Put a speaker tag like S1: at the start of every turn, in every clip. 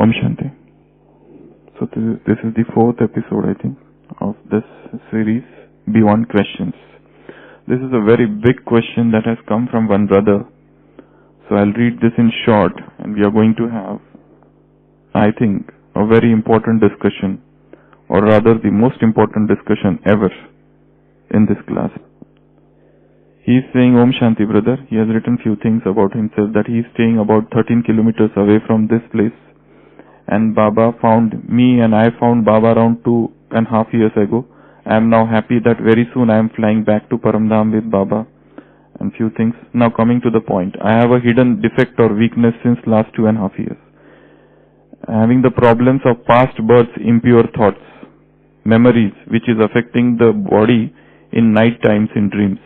S1: Om Shanti. So this is the fourth episode, I think, of this series, Beyond Questions. This is a very big question that has come from one brother. So I'll read this in short, and we are going to have, I think, a very important discussion, or rather the most important discussion ever in this class. He is saying, Om Shanti brother. He has written few things about himself, that he is staying about 13 kilometers away from this place. And Baba found me and I found Baba around 2.5 years ago. I am now happy that very soon I am flying back to Paramdham with Baba. And few things. Now coming to the point. I have a hidden defect or weakness since last 2.5 years. Having the problems of past births, impure thoughts, memories, which is affecting the body in night times in dreams.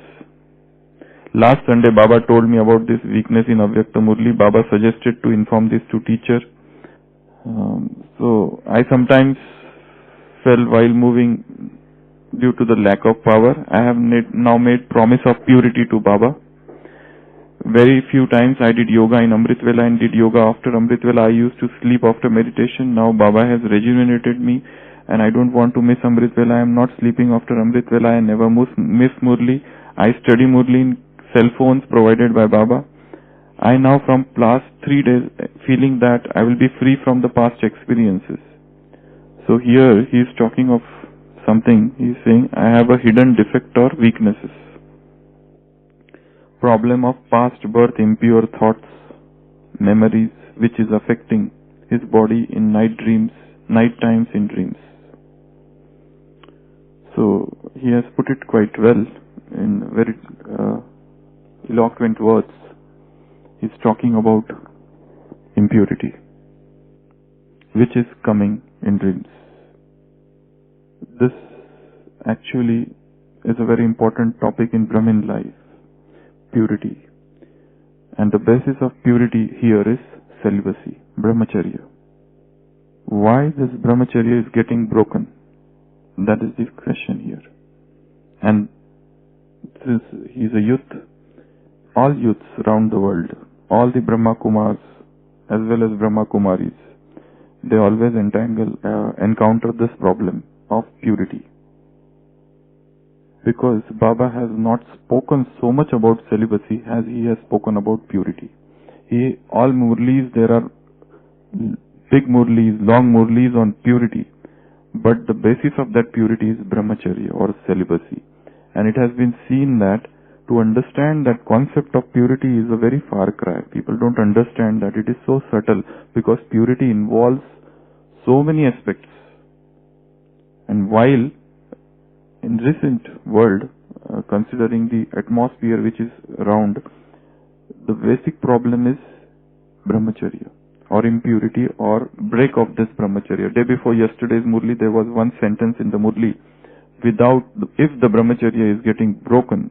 S1: Last Sunday, Baba told me about this weakness in Avyakta Murli. Baba suggested to inform this to teacher. So I sometimes fell while moving due to the lack of power. I have now made promise of purity to Baba. Very few times I did yoga in Amrit Vela and did yoga after Amrit Vela. I used to sleep after meditation. Now Baba has rejuvenated me and I don't want to miss Amrit Vela. I am not sleeping after Amrit Vela. I never miss Murli. I study Murli in cell phones provided by Baba. I now from last 3 days feeling that I will be free from the past experiences. So here he is talking of something. He is saying, I have a hidden defect or weaknesses. Problem of past birth, impure thoughts, memories, which is affecting his body in night times in dreams. So he has put it quite well in very eloquent words. He's talking about impurity, which is coming in dreams. This actually is a very important topic in Brahmin life, purity. And the basis of purity here is celibacy, brahmacharya. Why this brahmacharya is getting broken? That is the question here. And since he is a youth, all youths around the world, all the Brahma Kumaris as well as Brahma Kumaris, they always encounter this problem of purity. Because Baba has not spoken so much about celibacy as he has spoken about purity. All Murlis, there are big Murlis, long Murlis on purity. But the basis of that purity is brahmacharya or celibacy. And it has been seen that to understand that concept of purity is a very far cry. People don't understand that it is so subtle because purity involves so many aspects. And while in recent world, considering the atmosphere which is around, the basic problem is brahmacharya or impurity or break of this brahmacharya. Day before yesterday's Murli, there was one sentence in the Murli, if the brahmacharya is getting broken,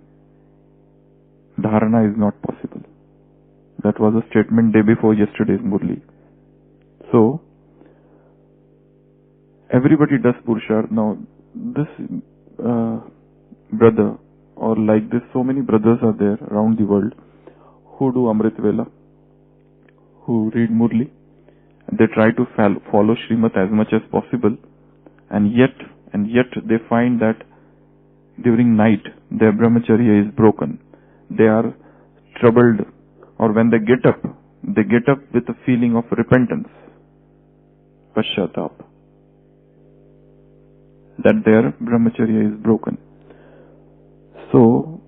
S1: dharana is not possible. That was a statement day before yesterday's Murli. So, everybody does Purusharth. Now, this brother, or like this, so many brothers are there around the world who do Amrit Vela, who read Murli. They try to follow Srimad as much as possible, and yet they find that during night their brahmacharya is broken. They are troubled, or when they get up with a feeling of repentance, pashatap, that their brahmacharya is broken. So,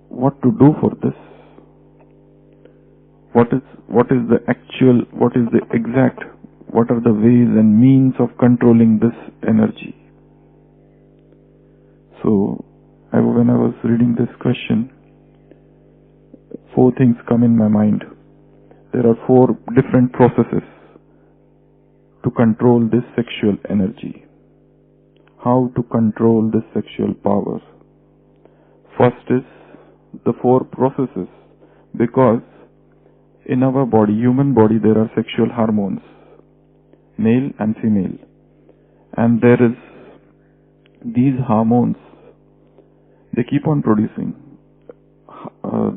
S1: what to do for this? What are the ways and means of controlling this energy? So, when I was reading this question, 4 things come in my mind. There are 4 different processes to control this sexual energy. How to control this sexual power? First is the 4 processes, because in our body, human body, there are sexual hormones, male and female. And there is these hormones, they keep on producing.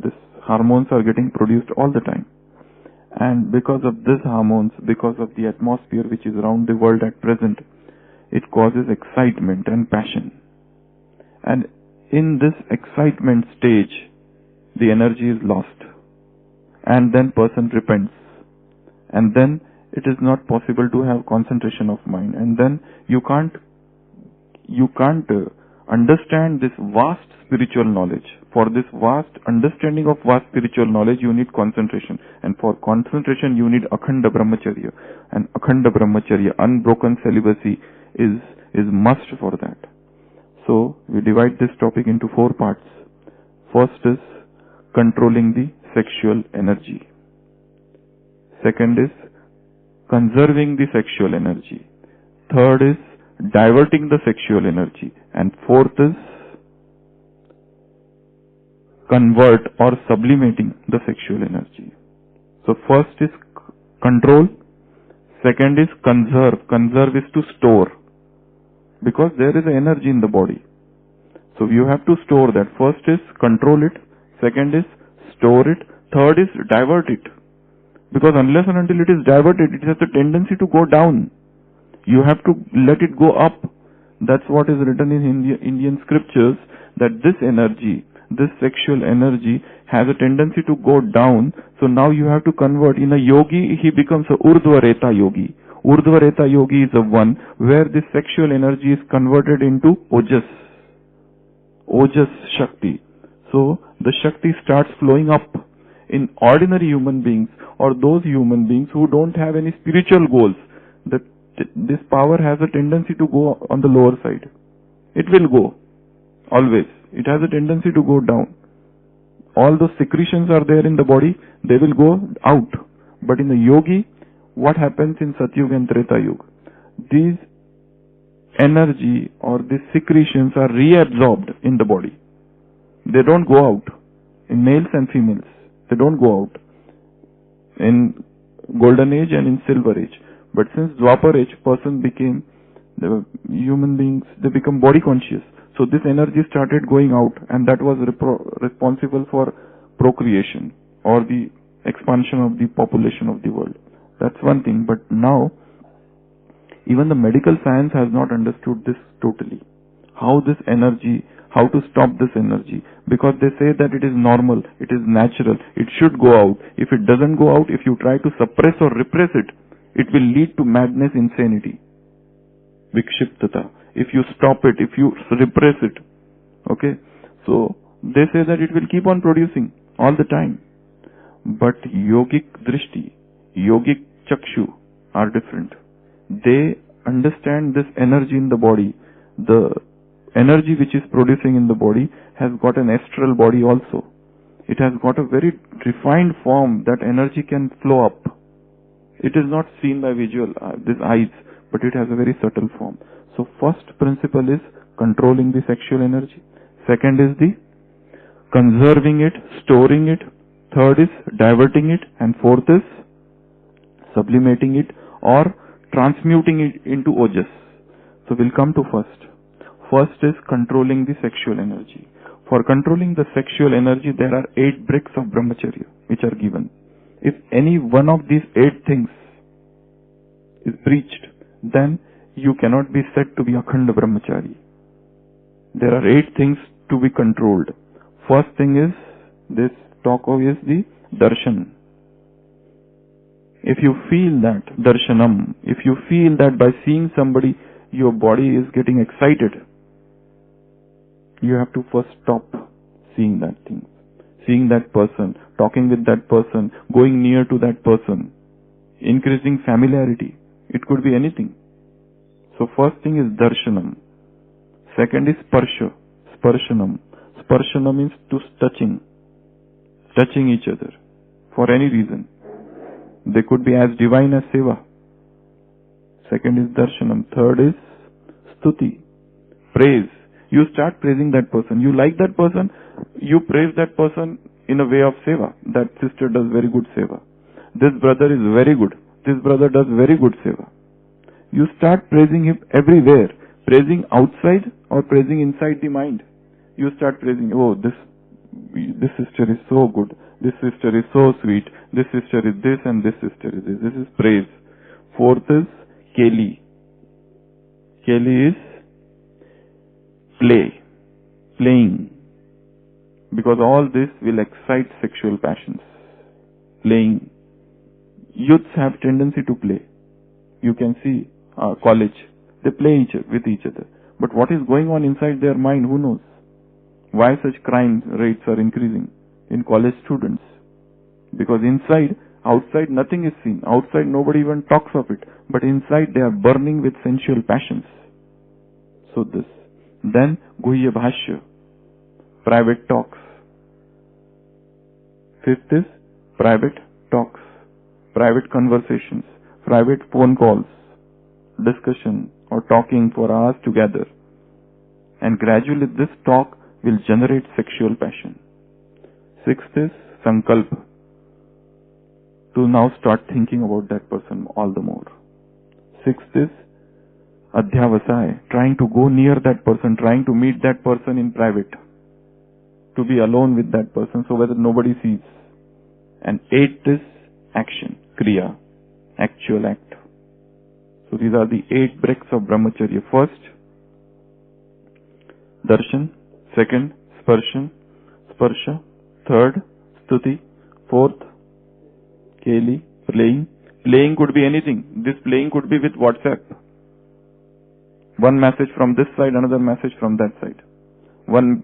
S1: These hormones are getting produced all the time. And because of these hormones, because of the atmosphere which is around the world at present, it causes excitement and passion. And in this excitement stage, the energy is lost. And then person repents. And then it is not possible to have concentration of mind. And then you can't understand this vast spiritual knowledge. For this vast understanding of vast spiritual knowledge, you need concentration. And for concentration, you need akhanda brahmacharya. And akhanda brahmacharya, unbroken celibacy, is must for that. So, we divide this topic into 4 parts. First is controlling the sexual energy. Second is conserving the sexual energy. Third is diverting the sexual energy. And fourth is convert or sublimating the sexual energy. So first is control. Second is conserve. Conserve is to store. Because there is energy in the body. So you have to store that. First is control it. Second is store it. Third is divert it. Because unless and until it is diverted, it has a tendency to go down. You have to let it go up. That's what is written in Indian scriptures, that this energy, this sexual energy has a tendency to go down. So now you have to convert. In a yogi, he becomes a urdhvareta yogi. Urdhvareta yogi is the one where this sexual energy is converted into ojas. Ojas Shakti. So the Shakti starts flowing up. In ordinary human beings or those human beings who don't have any spiritual goals, this power has a tendency to go on the lower side. It will go. Always. It has a tendency to go down. All those secretions are there in the body, they will go out. But in the yogi, what happens in Satyuga and Treta Yuga? These energy or these secretions are reabsorbed in the body. They don't go out. In males and females, they don't go out. In golden age and in silver age. But since Dwapar age, the human beings, they become body conscious. So this energy started going out, and that was responsible for procreation or the expansion of the population of the world. That's one thing. But now, even the medical science has not understood this totally. How this energy, how to stop this energy. Because they say that it is normal, it is natural, it should go out. If it doesn't go out, if you try to suppress or repress it, it will lead to madness, insanity. Vikshiptata. If you stop it, if you repress it. Okay. So, they say that it will keep on producing all the time. But yogic drishti, yogic chakshu are different. They understand this energy in the body. The energy which is producing in the body has got an astral body also. It has got a very refined form that energy can flow up. It is not seen by visual, these eyes, but it has a very subtle form. So first principle is controlling the sexual energy. Second is the conserving it, storing it. Third is diverting it. And fourth is sublimating it or transmuting it into ojas. So we'll come to first. First is controlling the sexual energy. For controlling the sexual energy, there are 8 bricks of brahmacharya which are given. If any one of these 8 things is breached, then you cannot be said to be akhanda brahmachari. There are 8 things to be controlled. First thing is, this talk of is the darshan. If you feel that darshanam, if you feel that by seeing somebody your body is getting excited, you have to first stop seeing that thing. Seeing that person, talking with that person, going near to that person, increasing familiarity. It could be anything. So first thing is darshanam. Second is sparsha, sparshanam. Sparshanam means to touching each other for any reason. They could be as divine as seva. Second is darshanam. Third is stuti, praise. You start praising that person. You like that person, you praise that person in a way of seva. That sister does very good seva. This brother is very good. This brother does very good seva. You start praising him everywhere. Praising outside or praising inside the mind. You start praising, oh, this sister is so good. This sister is so sweet. This sister is this and this sister is this. This is praise. Fourth is Keli. Keli is play. Playing. Because all this will excite sexual passions. Playing. Youths have tendency to play. You can see college. They play with each other. But what is going on inside their mind, who knows? Why such crime rates are increasing in college students? Because outside nothing is seen. Outside nobody even talks of it. But inside they are burning with sensual passions. So this. Then Guhya Bhashya. Private talks. Fifth is private talks. Private conversations. Private phone calls. Discussion or talking for hours together. And gradually this talk will generate sexual passion. Sixth is Sankalp. To now start thinking about that person all the more. Sixth is Adhyavasaya. Trying to go near that person, trying to meet that person in private. To be alone with that person so that nobody sees. And eighth is action, Kriya, actual act. So these are the 8 breaks of Brahmacharya. First, Darshan. Second, Sparsha. Third, Stuti. Fourth, Keli, playing. Playing could be anything. This playing could be with WhatsApp. One message from this side, another message from that side. One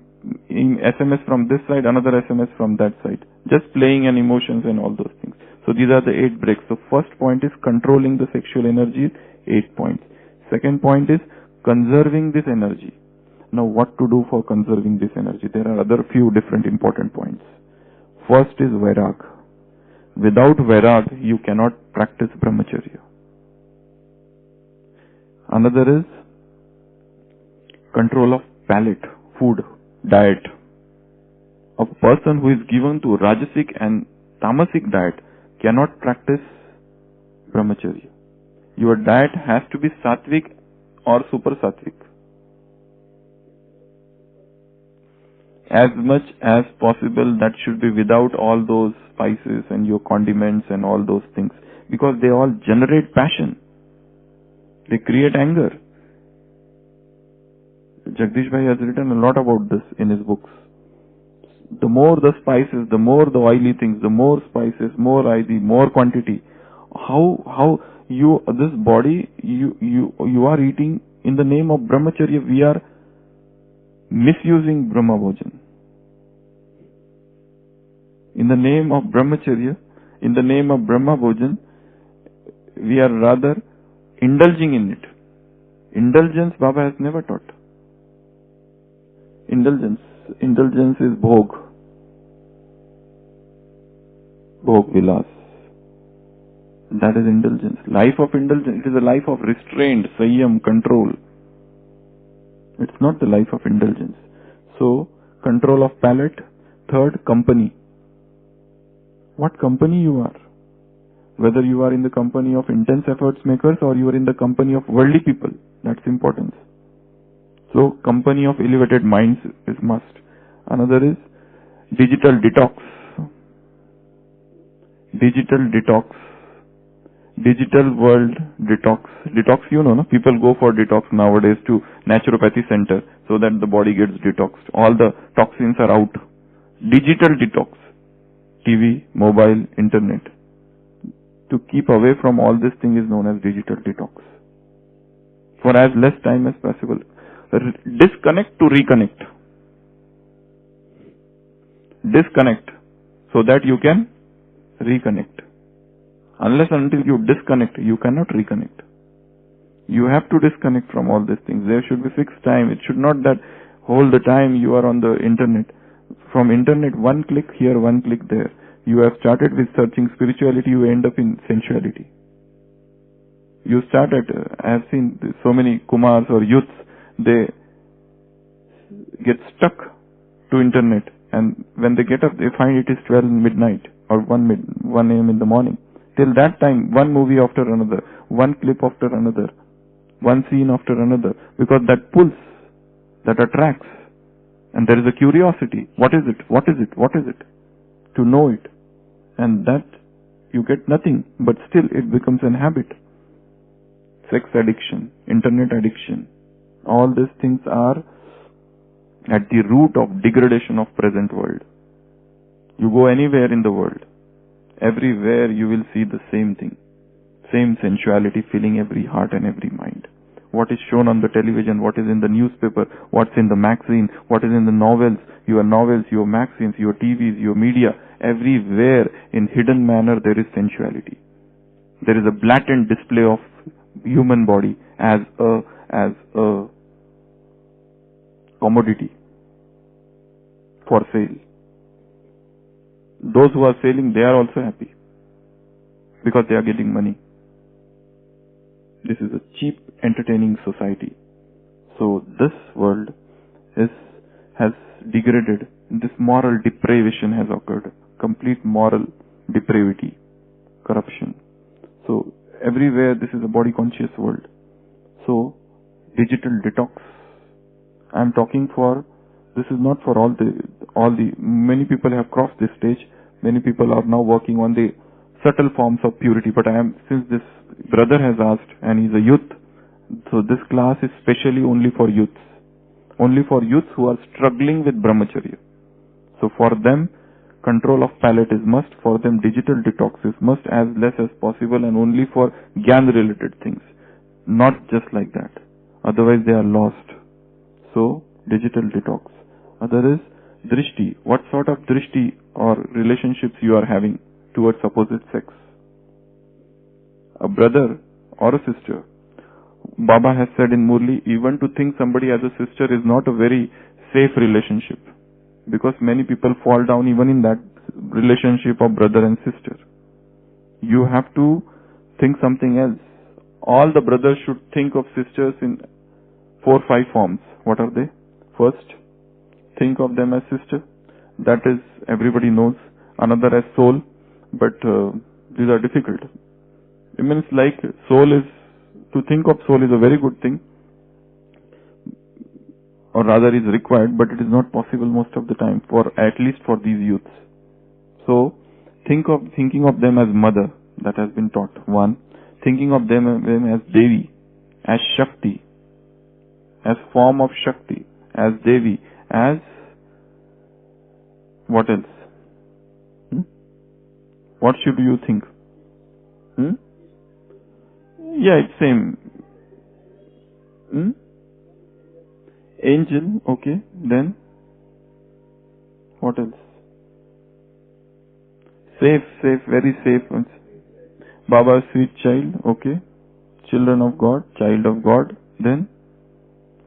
S1: SMS from this side, another SMS from that side. Just playing and emotions and all those things. So these are the 8 breaks. So first point is controlling the sexual energies, 8 points. Second point is conserving this energy. Now what to do for conserving this energy? There are other few different important points. First is Vairag. Without Vairag, you cannot practice Brahmacharya. Another is control of palate, food, diet. A person who is given to Rajasic and Tamasic diet cannot practice Brahmacharya. Your diet has to be Sattvic or Super Sattvic. As much as possible that should be without all those spices and your condiments and all those things. Because they all generate passion. They create anger. Jagdish Bhai has written a lot about this in his books. The more the spices, the more the oily things, the more spices, more oily, more quantity. How you, this body, you are eating in the name of Brahmacharya, we are misusing Brahma Bhojan. In the name of Brahmacharya, in the name of Brahma Bhojan, we are rather indulging in it. Indulgence Baba has never taught. Indulgence is bhog. Bhog vilas. That is indulgence. Life of indulgence. It is a life of restraint, sayyam, control. It's not the life of indulgence. So, control of palate. Third, company. What company you are. Whether you are in the company of intense efforts makers or you are in the company of worldly people. That's important. So, company of elevated minds is must. Another is digital detox. Digital detox. Digital world detox. Detox, you know, no? People go for detox nowadays to naturopathy center so that the body gets detoxed. All the toxins are out. Digital detox. TV, mobile, internet. To keep away from all this thing is known as digital detox. For as less time as possible. Disconnect to reconnect. Disconnect so that you can reconnect. Unless until you disconnect, you cannot reconnect. You have to disconnect from all these things. There should be fixed time. It should not that all the time you are on the internet. From internet, one click here, one click there. You have started with searching spirituality, you end up in sensuality. You started, I have seen so many Kumars or youths, they get stuck to internet, and when they get up, they find it is 12 midnight or 1 a.m. in the morning. Till that time, one movie after another, one clip after another, one scene after another, because that pulls, that attracts, and there is a curiosity. What is it? What is it? What is it? to know it. And that you get nothing, but still it becomes an habit. Sex addiction, internet addiction, all these things are at the root of degradation of present world. You go anywhere in the world, everywhere you will see the same thing. Same sensuality filling every heart and every mind. What is shown on the television, what is in the newspaper, what's in the magazine, what is in the novels, your magazines, your TVs, your media, everywhere in hidden manner there is sensuality. There is a blatant display of human body as a commodity for sale. Those who are selling, they are also happy because they are getting money. This is a cheap, entertaining society. So this world has degraded. This moral depravation has occurred. Complete moral depravity, corruption. So everywhere this is a body conscious world. So digital detox. I am talking for, this is not for all the, many people have crossed this stage. Many people are now working on the subtle forms of purity. But since this brother has asked and he's a youth, so this class is specially only for youths. Only for youths who are struggling with brahmacharya. So for them, control of palate is must. For them, digital detox is must, as less as possible, and only for Gyan related things. Not just like that. Otherwise they are lost. So, digital detox. Other is drishti. What sort of drishti or relationships you are having towards opposite sex? A brother or a sister. Baba has said in Murli, even to think somebody as a sister is not a very safe relationship. Because many people fall down even in that relationship of brother and sister. You have to think something else. All the brothers should think of sisters in 4 or 5 forms. What are they? First, think of them as sister. That is, everybody knows. Another as soul. But these are difficult. It means like to think of soul is a very good thing. Or rather is required, but it is not possible most of the time, at least for these youths. So, thinking of them as mother, that has been taught. 1. Thinking of them as Devi, as Shakti, as form of Shakti, as Devi, as what else? What should you think? Yeah, it's same. Angel, okay, then what else? Safe, very safe. Baba, sweet child, okay. Children of God, child of God, then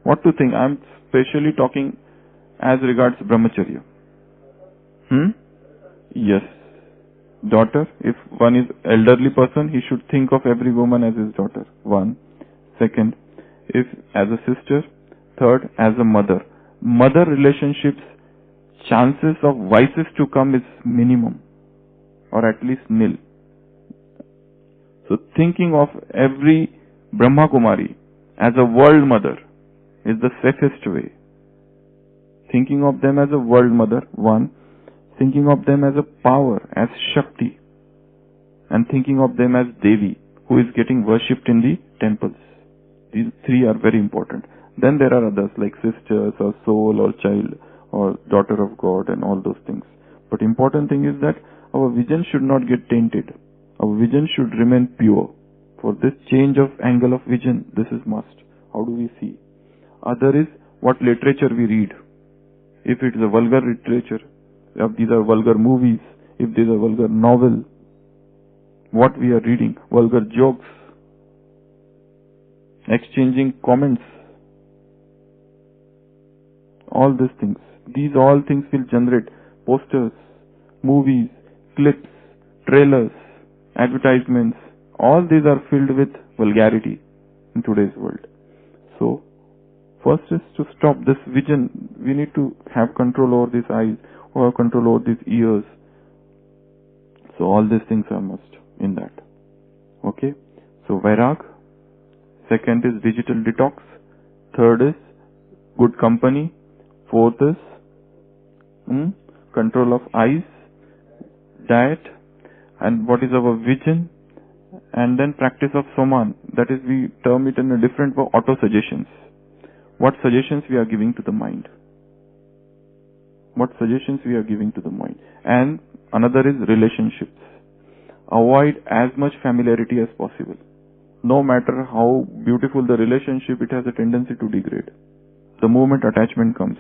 S1: what to think? I'm specially talking as regards brahmacharya. Yes. Daughter, if one is elderly person, he should think of every woman as his daughter. 1. Second, if as a sister. 3rd, as a mother. Mother relationships, chances of vices to come is minimum, or at least nil. So thinking of every Brahma Kumari as a world mother is the safest way. Thinking of them as a world mother, 1. Thinking of them as a power, as Shakti. And thinking of them as Devi, who is getting worshipped in the temples. These 3 are very important. Then there are others like sisters or soul or child or daughter of God and all those things. But important thing is that our vision should not get tainted. Our vision should remain pure. For this change of angle of vision, this is must. How do we see? Other is what literature we read. If it is a vulgar literature, if these are vulgar movies, if these are vulgar novel, what we are reading, vulgar jokes, exchanging comments, all these things. These all things will generate posters, movies, clips, trailers, advertisements. All these are filled with vulgarity in today's world. So, first is to stop this vision. We need to have control over these eyes or control over these ears. So all these things are must in that. Okay? So Vairag. Second is digital detox. Third is good company. Fourth is control of eyes. diet, and what is our vision, and then practice of Soman. That is, we term it in a different way, auto-suggestions. What suggestions we are giving to the mind. What suggestions we are giving to the mind. And another is relationships. Avoid as much familiarity as possible. No matter how beautiful the relationship, it has a tendency to degrade. The moment attachment comes,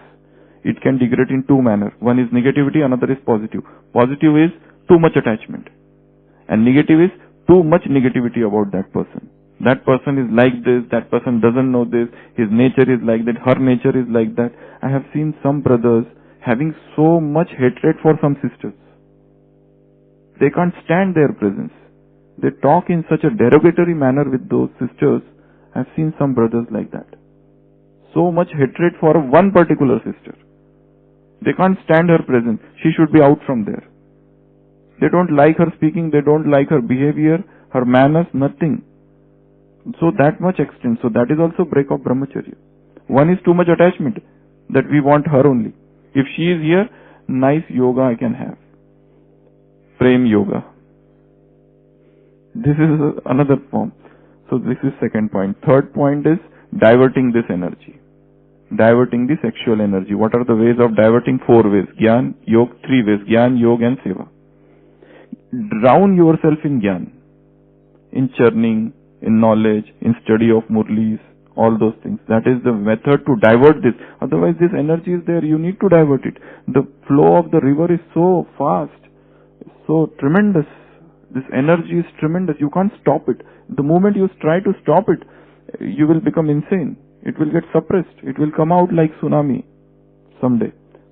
S1: it can degrade in two manners. One is negativity, another is positive. Positive is too much attachment. And negative is too much negativity about that person. That person is like this, that person doesn't know this, his nature is like that, her nature is like that. I have seen some brothers having so much hatred for some sisters. They can't stand their presence. They talk in such a derogatory manner with those sisters. I have seen some brothers like that. So much hatred for one particular sister. They can't stand her presence. She should be out from there. They don't like her speaking, they don't like her behavior, her manners, nothing. So that much extent. So that is also break of brahmacharya. One is too much attachment, that we want her only. If she is here, nice yoga I can have. Prem yoga. This is another form. So this is second point. Third point is diverting this energy. Diverting the sexual energy. What are the ways of diverting? 4 ways. Gyan, Yog, 3 ways. Gyan, Yog and Seva. Drown yourself in Gyan. In churning, in knowledge, in study of Murlis, all those things. That is the method to divert this. Otherwise this energy is there, you need to divert it. The flow of the river is so fast, so tremendous. This energy is tremendous. You can't stop it. The moment you try to stop it, you will become insane. It will get suppressed. It will come out like tsunami someday.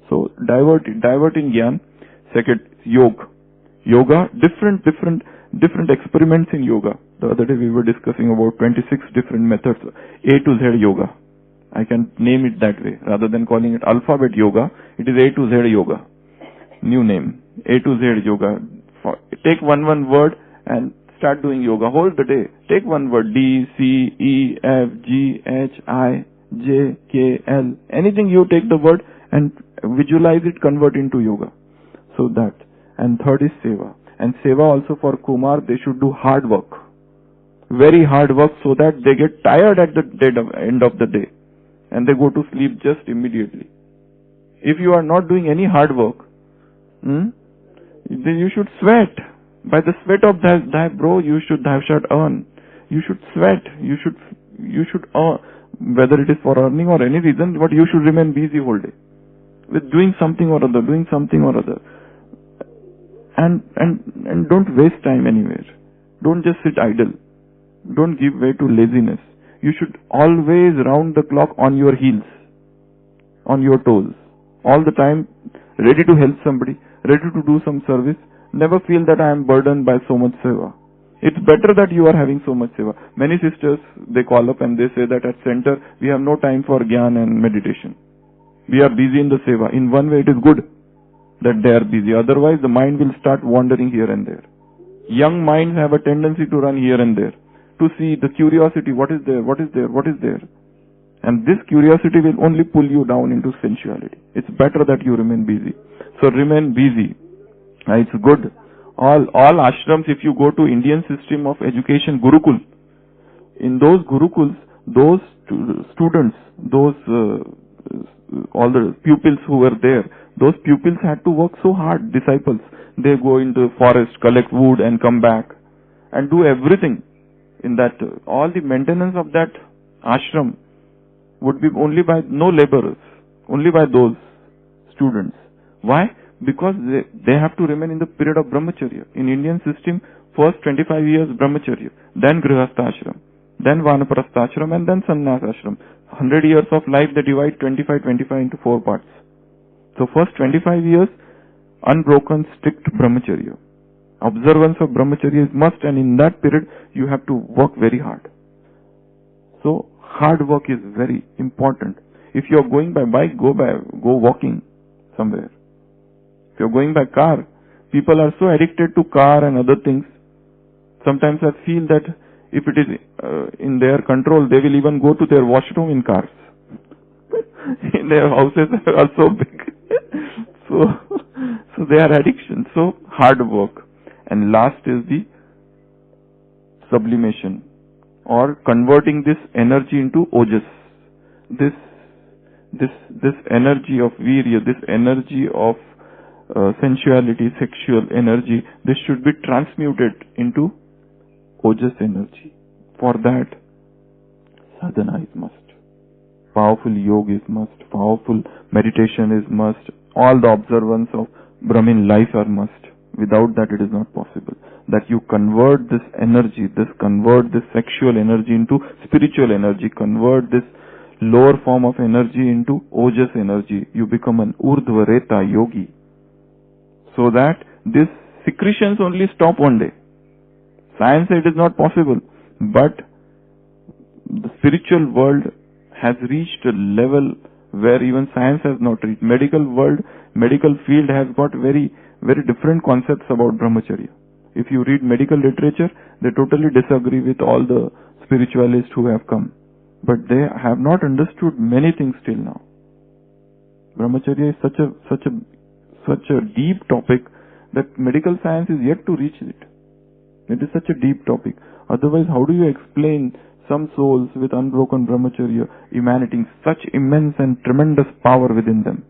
S1: So divert it. Divert in Gyan. Second, Yoga. Yoga, different experiments in yoga. The other day we were discussing about 26 different methods. A to Z yoga. I can name it that way. Rather than calling it alphabet yoga, it is A to Z yoga. New name. A to Z yoga. Take one word and start doing yoga. Whole the day. Take one word. D, C, E, F, G, H, I, J, K, L. Anything you take the word and visualize it, convert into yoga. So that. And third is Seva. And Seva also for Kumar, they should do hard work. Very hard work so that they get tired at the end of the day. And they go to sleep just immediately. If you are not doing any hard work, then you should sweat. By the sweat of thy brow, thou shalt earn. You should sweat. You should earn. Whether it is for earning or any reason, but you should remain busy whole day. With doing something or other. And don't waste time anywhere. Don't just sit idle. Don't give way to laziness. You should always round the clock on your heels, on your toes. All the time, ready to help somebody, ready to do some service. Never feel that I am burdened by so much seva. It's better that you are having so much seva. Many sisters, they call up and they say that at center, we have no time for Gyan and meditation. We are busy in the seva. In one way, it is good that they are busy. Otherwise, the mind will start wandering here and there. Young minds have a tendency to run here and there, to see the curiosity, what is there. And this curiosity will only pull you down into sensuality. It's better that you remain busy. So remain busy. It's good. All ashrams, if you go to Indian system of education, Gurukul, in those Gurukuls, those students, all the pupils who were there, those pupils had to work so hard, disciples. They go into the forest, collect wood and come back and do everything in that. All the maintenance of that ashram would be only by no laborers, only by those students. Why? Because they have to remain in the period of brahmacharya. In Indian system, first 25 years brahmacharya, then grihastha ashram, then vanaprastha ashram, and then sannyas ashram. 100 years of life, they divide 25 into 4 parts. So first 25 years, unbroken, strict brahmacharya. Observance of brahmacharya is must, and in that period, you have to work very hard. So hard work is very important. If you are going by bike, go walking somewhere. If you are going by car, people are so addicted to car and other things. Sometimes I feel that if it is in their control, they will even go to their washroom in cars. In their houses are so big. So they are addiction. So hard work. And last is the sublimation, or converting this energy into ojas. This energy of virya, this energy of sensuality, sexual energy, this should be transmuted into ojas energy. For that, sadhana is must. Powerful yoga is must. Powerful meditation is must. All the observance of Brahmin life are must. Without that, it is not possible. That you convert this energy, convert this sexual energy into spiritual energy, convert this lower form of energy into ojas energy. You become an urdhvareta yogi. So that these secretions only stop one day. Science says it is not possible, but the spiritual world has reached a level where even science has not reached. Medical field has got very different concepts about brahmacharya. If you read medical literature, they totally disagree with all the spiritualists who have come. But they have not understood many things till now. Brahmacharya is such a deep topic that medical science is yet to reach it. It is such a deep topic. Otherwise, how do you explain some souls with unbroken brahmacharya emanating such immense and tremendous power within them?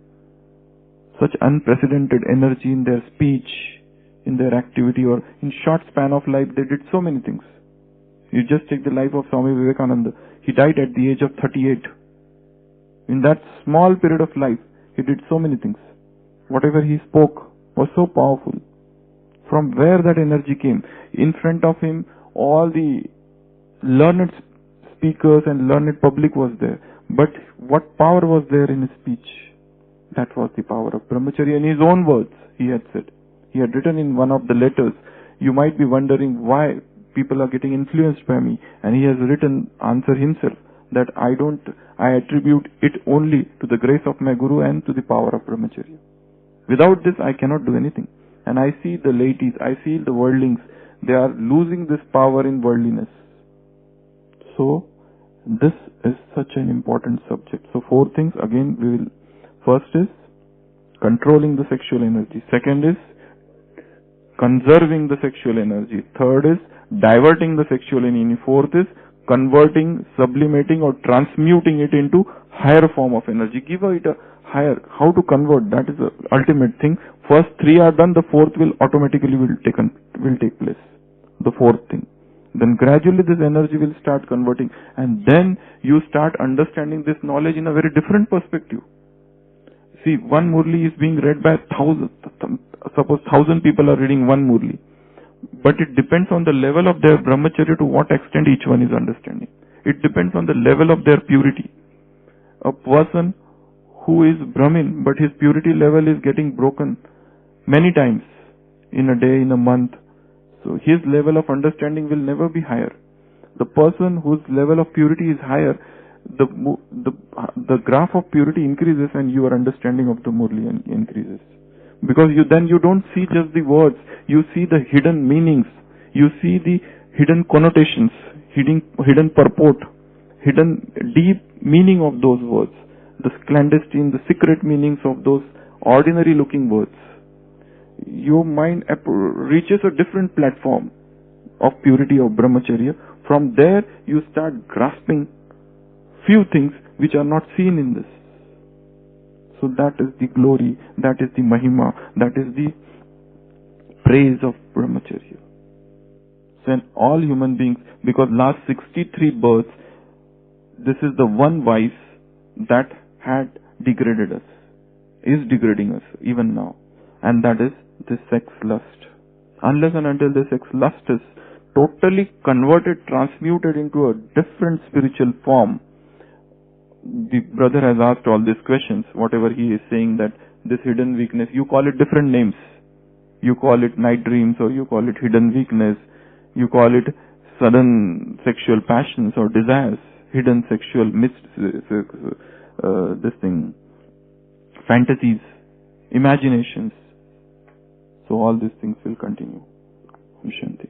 S1: Such unprecedented energy in their speech, in their activity, or in short span of life, they did so many things. You just take the life of Swami Vivekananda. He died at the age of 38. In that small period of life, he did so many things. Whatever he spoke was so powerful. From where that energy came? In front of him, all the learned speakers and learned public was there. But what power was there in his speech? That was the power of brahmacharya. In his own words, he had said. He had written in one of the letters, you might be wondering why people are getting influenced by me. And he has written, answer himself, that I attribute it only to the grace of my Guru and to the power of brahmacharya. Without this, I cannot do anything. And I see the ladies, I see the worldlings, they are losing this power in worldliness. So, this is such an important subject. So, 4 things, again, we will. First is controlling the sexual energy. Second is conserving the sexual energy. Third is diverting the sexual energy. Fourth is converting, sublimating, or transmuting it into higher form of energy. Give it a higher. How to convert? That is the ultimate thing. First 3 are done. The fourth will automatically take place. The fourth thing. Then gradually this energy will start converting, and then you start understanding this knowledge in a very different perspective. See, one Murli is being read by 1,000. Suppose 1,000 people are reading one Murli. But it depends on the level of their brahmacharya to what extent each one is understanding. It depends on the level of their purity. A person who is Brahmin, but his purity level is getting broken many times in a day, in a month. So his level of understanding will never be higher. The person whose level of purity is higher, the graph of purity increases and your understanding of the Murli increases. Because you don't see just the words, you see the hidden meanings, you see the hidden connotations, hidden purport, hidden deep meaning of those words, the clandestine, the secret meanings of those ordinary looking words. Your mind reaches a different platform of purity of brahmacharya. From there you start grasping few things which are not seen in this. So that is the glory, that is the mahima, that is the praise of brahmacharya. So in all human beings, because last 63 births, this is the one vice that had degraded us, is degrading us even now. And that is the sex lust. Unless and until the sex lust is totally converted, transmuted into a different spiritual form. The brother has asked all these questions, whatever he is saying, that this hidden weakness, you call it different names. You call it night dreams, or you call it hidden weakness, you call it sudden sexual passions or desires, hidden sexual fantasies, imaginations. So all these things will continue. Shanti.